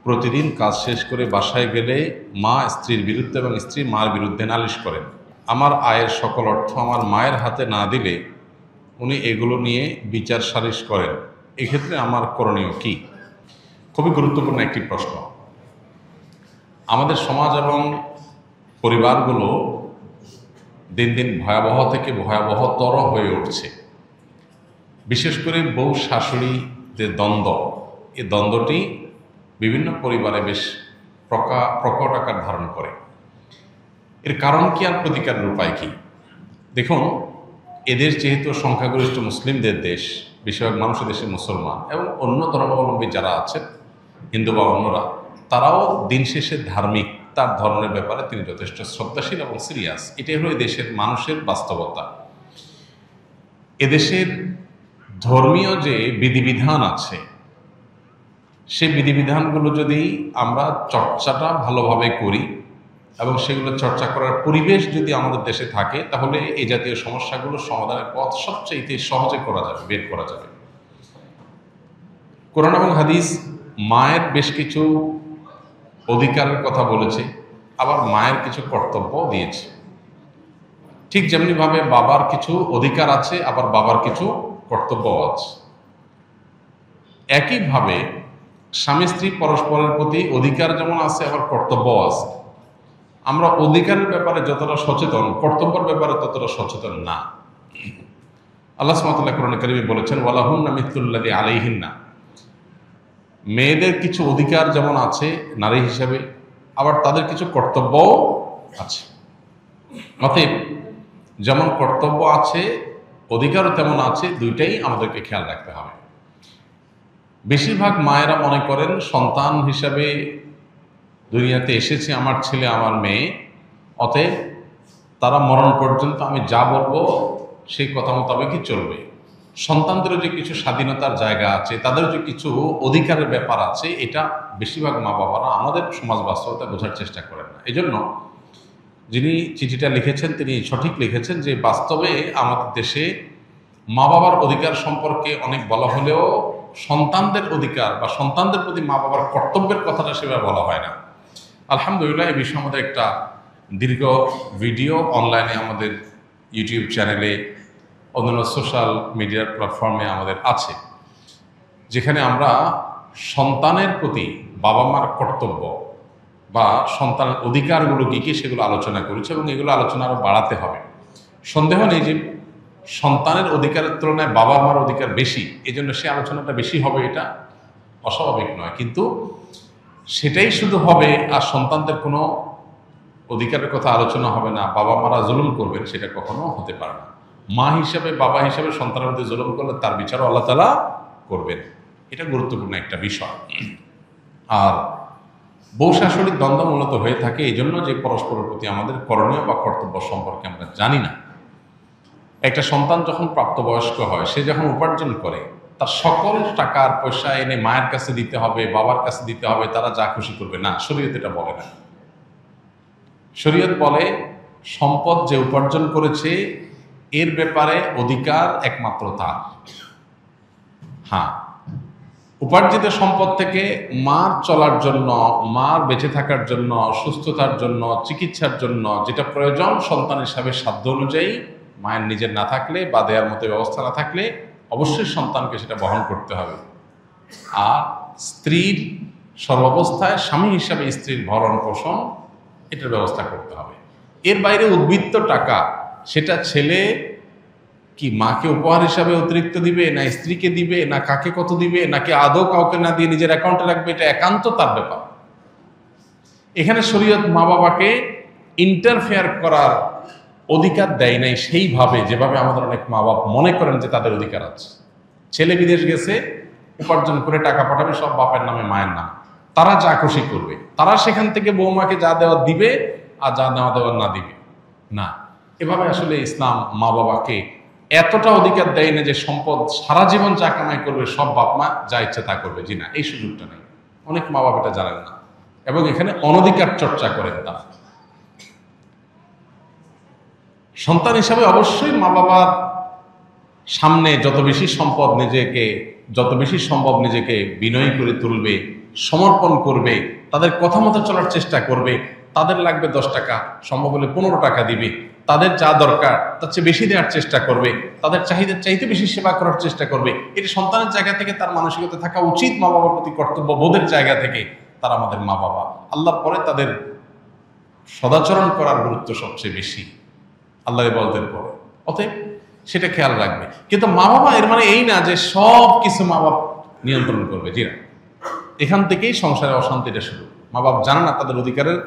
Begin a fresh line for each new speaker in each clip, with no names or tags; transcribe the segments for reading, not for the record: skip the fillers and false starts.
প্রতিদিন কাজ শেষ করে বাসায় গেলে মা স্ত্রীর বিরুদ্ধে এবং স্ত্রী মার বিরুদ্ধে নালিশ করেন। আমার আয়ের সকল অর্থ আমার মায়ের হাতে না দিলে উনি এগুলো নিয়ে বিচার সালিশ করেন। এক্ষেত্রে আমার করণীয় কি? খুবই গুরুত্বপূর্ণ একটি প্রশ্ন। আমাদের সমাজ এবং পরিবারগুলো দিন দিন ভয়াবহ থেকে ভয়াবহতর হয়ে উঠছে। বিশেষ করে বউ শাশুড়িদের দ্বন্দ্ব, এই দ্বন্দ্বটি বিভিন্ন পরিবারে বেশ প্রকট আকার ধারণ করে। এর কারণ কি আর প্রতিকারের উপায় কি? দেখুন, এদেশ যেহেতু সংখ্যাগরিষ্ঠ মুসলিমদের দেশ, বেশিরভাগ মানুষের দেশে মুসলমান এবং অন্য ধর্মাবলম্বী যারা আছেন, হিন্দু বা অন্যরা, তারাও দিন শেষে ধার্মিক, তার ধর্মের ব্যাপারে তিনি যথেষ্ট শ্রদ্ধাশীল এবং সিরিয়াস। এটাই হলো এদেশের মানুষের বাস্তবতা। এদেশের ধর্মীয় যে বিধিবিধান আছে, সেই বিধিবিধানগুলো যদি আমরা চর্চাটা ভালোভাবে করি এবং সেগুলো চর্চা করার পরিবেশ যদি আমাদের দেশে থাকে, তাহলে এই জাতীয় সমস্যাগুলো সমাধানের পথ সবচেয়ে সহজে বের করা যাবে। কোরআন এবং হাদিস মায়ের বেশ কিছু অধিকারের কথা বলেছে, আবার মায়ের কিছু কর্তব্য দিয়েছে। ঠিক যেমনিভাবে বাবার কিছু অধিকার আছে, আবার বাবার কিছু কর্তব্য আছে। একইভাবে স্বামী স্ত্রী পরস্পরের প্রতি অধিকার যেমন আছে, আবার কর্তব্য আছে। আমরা অধিকারের ব্যাপারে যতটা সচেতন, কর্তব্যের ব্যাপারে ততটা সচেতন না। আল্লাহ সুবহানাহু ওয়া তাআলা কোরআনে কারিমে বলেছেন, ওয়ালাহুন্না মিসলুল্লাযী আলাইহিন্না। মেয়েদের কিছু অধিকার যেমন আছে নারী হিসাবে, আবার তাদের কিছু কর্তব্যও আছে। অতএব যেমন কর্তব্য আছে, অধিকারও তেমন আছে, দুইটাই আমাদেরকে খেয়াল রাখতে হবে। বেশিরভাগ মায়েরা মনে করেন সন্তান হিসাবে দুনিয়াতে এসেছে আমার ছেলে আমার মেয়ে, অতএব তারা মরণ পর্যন্ত আমি যা বলবো সেই কথা মোতাবেকই চলবে। সন্তানদেরও যে কিছু স্বাধীনতার জায়গা আছে, তাদের যে কিছু অধিকারের ব্যাপার আছে, এটা বেশিরভাগ মা বাবারা আমাদের সমাজ বাস্তবতা বোঝার চেষ্টা করেন না। এই জন্য যিনি চিঠিটা লিখেছেন তিনি সঠিক লিখেছেন যে বাস্তবে আমাদের দেশে মা বাবার অধিকার সম্পর্কে অনেক বলা হলেও সন্তানদের অধিকার বা সন্তানদের প্রতি মা বাবার কর্তব্যের কথাটা সেভাবে বলা হয় না। আলহামদুলিল্লাহ, এই বিষয়ে আমাদের একটা দীর্ঘ ভিডিও অনলাইনে আমাদের ইউটিউব চ্যানেলে, অন্যান্য সোশ্যাল মিডিয়ার প্ল্যাটফর্মে আমাদের আছে, যেখানে আমরা সন্তানের প্রতি বাবা মার কর্তব্য বা সন্তানের অধিকারগুলো কী কী সেগুলো আলোচনা করেছি এবং এগুলো আলোচনা আরও বাড়াতে হবে। সন্দেহ নেই যে সন্তানের অধিকারের তুলনায় বাবা মার অধিকার বেশি, এই জন্য সে আলোচনাটা বেশি হবে, এটা অস্বাভাবিক নয়। কিন্তু সেটাই শুধু হবে আর সন্তানদের কোনো অধিকারের কথা আলোচনা হবে না, বাবা মারা জুলুম করবেন, সেটা কখনো হতে পারে না। মা হিসাবে, বাবা হিসাবে সন্তানের মধ্যে জুলুম করলে তার বিচারও আল্লাহ তাআলা করবেন। এটা গুরুত্বপূর্ণ একটা বিষয়। আর বউ শাশুড়ির দ্বন্দ্ব মূলত হয়ে থাকে এই জন্য যে পরস্পরের প্রতি আমাদের করণীয় বা কর্তব্য সম্পর্কে আমরা জানি না। একটা সন্তান যখন প্রাপ্তবয়স্ক হয়, সে যখন উপার্জন করে, তার সকল টাকার পয়সা এনে মায়ের কাছে দিতে হবে, বাবার কাছে দিতে হবে, তারা যা খুশি করবে না, শরীয়ত এটা বলে না। শরীয়ত বলে সম্পদ যে উপার্জন করেছে এর ব্যাপারে অধিকার একমাত্র তার। হ্যাঁ, উপার্জিত সম্পদ থেকে মার চলার জন্য, মার বেঁচে থাকার জন্য, সুস্থতার জন্য, চিকিৎসার জন্য যেটা প্রয়োজন সন্তান হিসাবে সাধ্য অনুযায়ী, মায়ের নিজের না থাকলে বা দেওয়ার মতো ব্যবস্থা না থাকলে অবশ্যই সন্তানকে সেটা বহন করতে হবে। আর স্ত্রীর সর্বাবস্থায় স্বামী হিসাবে স্ত্রীর ভরণ পোষণ এটার ব্যবস্থা করতে হবে। এর বাইরে উদ্বৃত্ত টাকা, সেটা ছেলে কি মাকে উপহার হিসাবে অতিরিক্ত দিবে, না স্ত্রীকে দিবে, না কাকে কত দিবে, নাকি আদৌ কাউকে না দিয়ে নিজের অ্যাকাউন্টে রাখবে, এটা একান্ত তার ব্যাপার। এখানে শরীয়ত মা বাবাকে ইন্টারফেয়ার করার অধিকার দেয় নাই সেইভাবে যেভাবে আমাদের অনেক মা বাবা মনে করেন যে তাদের অধিকার আছে। ছেলে বিদেশ গেছে, উপার্জন করে টাকা পাঠাবে সব বাপের নামে মায়ের নাম, তারা যা খুশি করবে, তারা সেখান থেকে বৌমাকে যা দেওয়া দিবে আর যা নেওয়া দেওয়ার না দিবে না। এভাবে আসলে ইসলাম মা বাবাকে এতটা অধিকার দেয় না যে সম্পদ সারা জীবন যা কামাই করবে সব বাপ মা যা ইচ্ছে তা করবে। জি না, এই সুযোগটা নেই। অনেক মা বাবা এটা জানেন না এবং এখানে অনধিকার চর্চা করেন তারা। সন্তান হিসাবে অবশ্যই মা বাবার সামনে যত বেশি সম্পদ নিজেকে যত বেশি সম্ভব নিজেকে বিনয়ী করে তুলবে, সমর্পণ করবে, তাদের কথা মতো চলার চেষ্টা করবে। তাদের লাগবে 10 টাকা, সম্ভব হলে 15 টাকা দিবে। তাদের যা দরকার তার চেয়ে বেশি দেওয়ার চেষ্টা করবে, তাদের চাহিদার চাইতে বেশি সেবা করার চেষ্টা করবে। এটা সন্তানের জায়গা থেকে তার মানসিকতা থাকা উচিত, মা বাবার প্রতি কর্তব্য বোধের জায়গা থেকে। তারা আমাদের মা বাবা, আল্লাহর পরে তাদের সদাচরণ করার গুরুত্ব সবচেয়ে বেশি আল্লাহর ইবাদতের পরে। অতএব সেটা খেয়াল রাখবে। কিন্তু মা বাবা এর মানে এই না যে সব কিছু মা বাপ নিয়ন্ত্রণ করবে, জি না। এখান থেকেই সংসারে অশান্তিটা শুরু। মা বাপ জানে না তাদের অধিকারের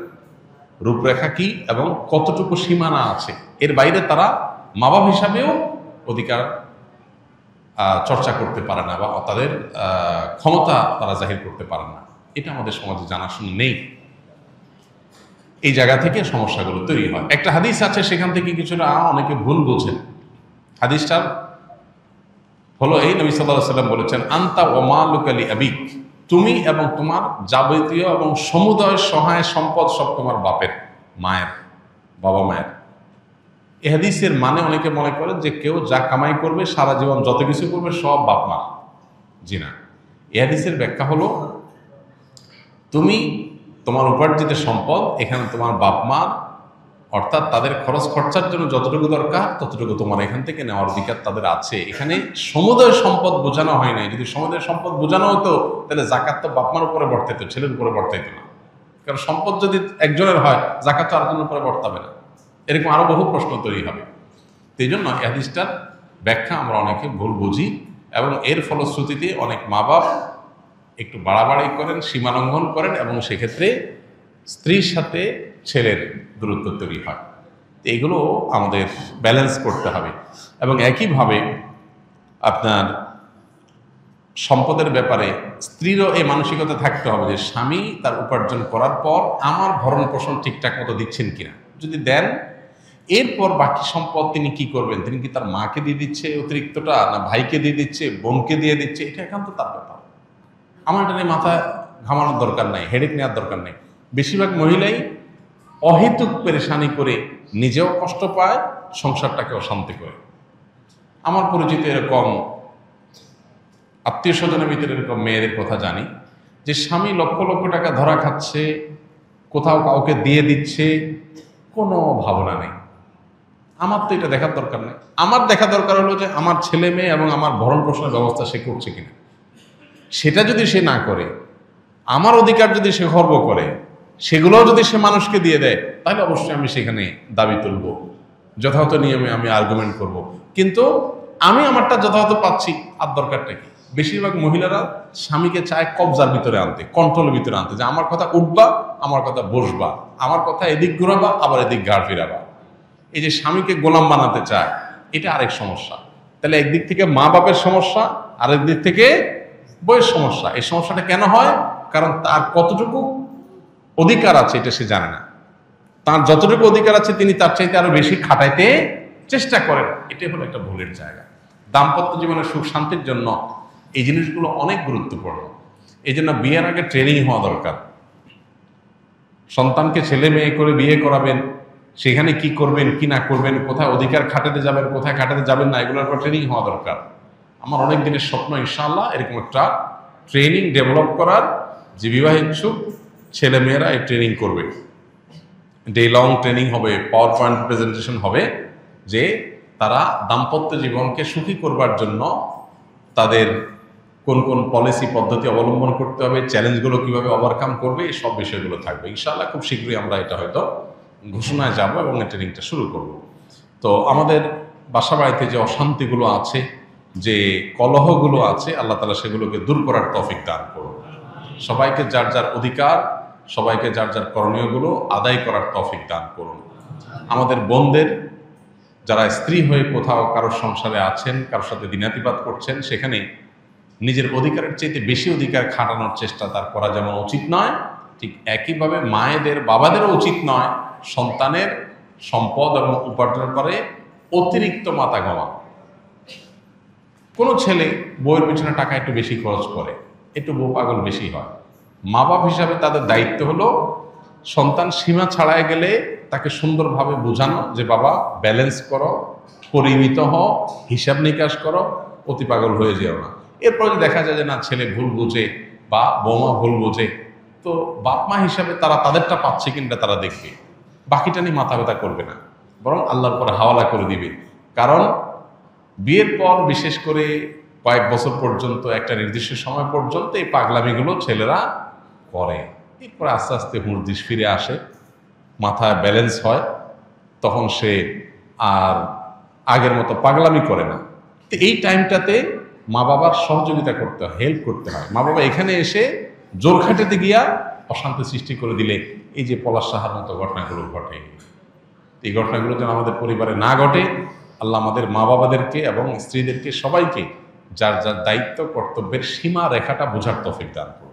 রূপরেখা কি এবং কতটুকু সীমানা আছে। এর বাইরে তারা মা বাপ হিসাবেও অধিকার চর্চা করতে পারে না বা তাদের ক্ষমতা তারা জাহির করতে পারে না। এটা আমাদের সমাজে জানাশোনা নেই। এই জায়গা থেকে সমস্যাগুলো তৈরি হয়। একটা হাদিস আছে, সেখান থেকে কিছুটা অনেকে ভুল বোঝেন। হাদিসটার হলো এই, নবী সাল্লাল্লাহু আলাইহি ওয়াসাল্লাম বলেছেন, আনতা ওয়া মালুকা লি আবিক, তুমি এবং তোমার যাবতীয় এবং সমুদয় সহায় সম্পদ সব তোমার বাপের, মায়ের, বাবা মায়ের। এই হাদিসের মানে অনেকে মনে করেন যে কেউ যা কামাই করবে সারা জীবন যত কিছু করবে সব বাপ মা। জি না, এই হাদিসের ব্যাখ্যা হলো তুমি তোমার উপার্জিত সম্পদ এখানে তোমার বাপ মার, অর্থাৎ তাদের খরচ খরচার জন্য যতটুকু দরকার ততটুকু তোমার এখান থেকে নেওয়ার অধিকার তাদের আছে। এখানে সমুদয় সম্পদ বোঝানো হয় নাই। যদি সমুদয় সম্পদ বোঝানো হতো তাহলে জাকাত তো বাপ মার উপরে বর্তাইতো, ছেলের উপরে বর্তাইতো না। কারণ সম্পদ যদি একজনের হয় জাকাত তো আরেকজনের উপরে বর্তাবে না। এরকম আরো বহু প্রশ্ন তৈরি হবে। এই জন্য এই হাদিসটার ব্যাখ্যা আমরা অনেকে ভুল বুঝি এবং এর ফলশ্রুতিতে অনেক মা বাপ একটু বাড়াবাড়ি করেন, সীমালঙ্ঘন করেন এবং সেক্ষেত্রে স্ত্রীর সাথে ছেলের দূরত্ব তৈরি হয়। এইগুলো আমাদের ব্যালেন্স করতে হবে। এবং একইভাবে আপনার সম্পদের ব্যাপারে স্ত্রীরও এই মানসিকতা থাকতে হবে যে স্বামী তার উপার্জন করার পর আমার ভরণ পোষণ ঠিকঠাক মতো দিচ্ছেন কিনা। যদি দেন, এরপর বাকি সম্পদ তিনি কি করবেন, তিনি কি তার মাকে দিয়ে দিচ্ছে অতিরিক্তটা, না ভাইকে দিয়ে দিচ্ছে, বোনকে দিয়ে দিচ্ছে, এটা একান্ত তার ব্যাপার। আমার এটা নিয়ে মাথা ঘামানোর দরকার নাই, হেডেক নেওয়ার দরকার নেই। বেশিরভাগ মহিলাই অহেতুক পেরেশানি করে নিজেও কষ্ট পায়, সংসারটাকে অশান্তি করে। আমার পরিচিত এরকম আত্মীয় স্বজনের ভিতরে এরকম মেয়েদের কথা জানি যে স্বামী লক্ষ লক্ষ টাকা ধরা খাচ্ছে, কোথাও কাউকে দিয়ে দিচ্ছে, কোনো ভাবনা নেই। আমার তো এটা দেখার দরকার নেই। আমার দেখা দরকার হলো যে আমার ছেলে মেয়ে এবং আমার ভরণ পোষণের ব্যবস্থা সে করছে কিনা। সেটা যদি সে না করে, আমার অধিকার যদি সে খর্ব করে, সেগুলোও যদি সে মানুষকে দিয়ে দেয়, তাহলে অবশ্যই আমি সেখানে দাবি তুলব, যথাযথ নিয়মে আমি আর্গুমেন্ট করব। কিন্তু আমি আমারটা যথাযথ পাচ্ছি, আর দরকারটা কি? বেশিরভাগ মহিলারা স্বামীকে চায় কবজার ভিতরে আনতে, কন্ট্রোলের ভিতরে আনতে, যে আমার কথা উঠবা, আমার কথা বসবা, আমার কথা এদিক ঘুরাবা, আবার এদিক ঘাড় ফিরাবা। এই যে স্বামীকে গোলাম বানাতে চায়, এটা আরেক সমস্যা। তাহলে একদিক থেকে মা বাপের সমস্যা, আরেক দিক থেকে বইয়ের সমস্যা। এই সমস্যাটা কেন হয়? কারণ তার কতটুকু অধিকার আছে এটা সে জানে না। তার যতটুকু অধিকার আছে তিনি তার চাইতে আরো বেশি খাটাইতে চেষ্টা করেন। এটাই হলো একটা ভুলের জায়গা। দাম্পত্য জীবনের সুখ শান্তির জন্য এই জিনিসগুলো অনেক গুরুত্বপূর্ণ। এই জন্য বিয়ের আগে ট্রেনিং হওয়া দরকার। সন্তানকে ছেলে মেয়ে করে বিয়ে করাবেন, সেখানে কি করবেন কি না করবেন, কোথায় অধিকার খাটাতে যাবেন কোথায় খাটাতে যাবেন না, এগুলোর উপর ট্রেনিং হওয়া দরকার। আমার অনেক দিনের স্বপ্ন ইনশাআল্লাহ এরকম একটা ট্রেনিং ডেভেলপ করার, যে বিবাহ ইচ্ছুক ছেলে মেয়েরা এই ট্রেনিং করবে। ডে লং ট্রেনিং হবে, পাওয়ার পয়েন্ট প্রেজেন্টেশন হবে, যে তারা দাম্পত্য জীবনকে সুখী করবার জন্য তাদের কোন কোন পলিসি পদ্ধতি অবলম্বন করতে হবে, চ্যালেঞ্জগুলো কিভাবে ওভারকাম করবে, এই সব বিষয়গুলো থাকবে। ইনশাআল্লাহ খুব শীঘ্রই আমরা এটা হয়তো ঘোষণায় যাব এবং এই ট্রেনিংটা শুরু করব। তো আমাদের বাসা বাড়িতে যে অশান্তিগুলো আছে, যে কলহগুলো আছে, আল্লাহ তাআলা সেগুলোকে দূর করার তৌফিক দান করুন। সবাইকে যার যার অধিকার, সবাইকে যার যার করণীয়গুলো আদায় করার তৌফিক দান করুন। আমাদের বোনদের যারা স্ত্রী হয়ে কোথাও কারোর সংসারে আছেন, কারোর সাথে দিনাতিপাত করছেন, সেখানে নিজের অধিকারের চাইতে বেশি অধিকার খাটানোর চেষ্টা তার করা যেমন উচিত নয়, ঠিক একইভাবে মায়েদের বাবাদেরও উচিত নয় সন্তানের সম্পদ এবং উপার্জনের পরে অতিরিক্ত মাথা ঘামানো। কোনো ছেলে বউয়ের পিছনে টাকা একটু বেশি খরচ করে, একটু বউ পাগল বেশি হয়। মা বাপ হিসাবে তাদের দায়িত্ব হলো সন্তান সীমা ছাড়ায় গেলে তাকে সুন্দরভাবে বোঝানো যে বাবা ব্যালেন্স করো, পরিমিত হও, হিসাব নিকাশ করো, অতি পাগল হয়ে যেও না। এরপর যদি দেখা যায় যে না ছেলে ভুল বোঝে বা বৌমা ভুল বোঝে, তো বাপ মা হিসাবে তারা তাদেরটা পাচ্ছে কিনা তারা দেখবে, বাকিটা নিয়ে মাথা ব্যথা করবে না, বরং আল্লাহর পরে হাওয়ালা করে দিবে। কারণ বিয়ের পর বিশেষ করে কয়েক বছর পর্যন্ত, একটা নির্দিষ্ট সময় পর্যন্ত এই পাগলামিগুলো ছেলেরা করে। এরপরে আস্তে আস্তে হুঁশ ফিরে আসে, মাথায় ব্যালেন্স হয়, তখন সে আর আগের মতো পাগলামি করে না। তো এই টাইমটাতে মা বাবার সহযোগিতা করতে হয়, হেল্প করতে হয়। মা বাবা এখানে এসে জোর খাটাতে গিয়া অশান্তি সৃষ্টি করে দিলে এই যে পলাশ সাহার মতো ঘটনাগুলো ঘটে, এই ঘটনাগুলো যেন আমাদের পরিবারে না ঘটে, আল্লাহ আমাদের মা বাবাদেরকে এবং স্ত্রীদেরকে সবাইকে যার যার দায়িত্ব কর্তব্যের সীমা রেখাটা বোঝার তৌফিক দান করুন।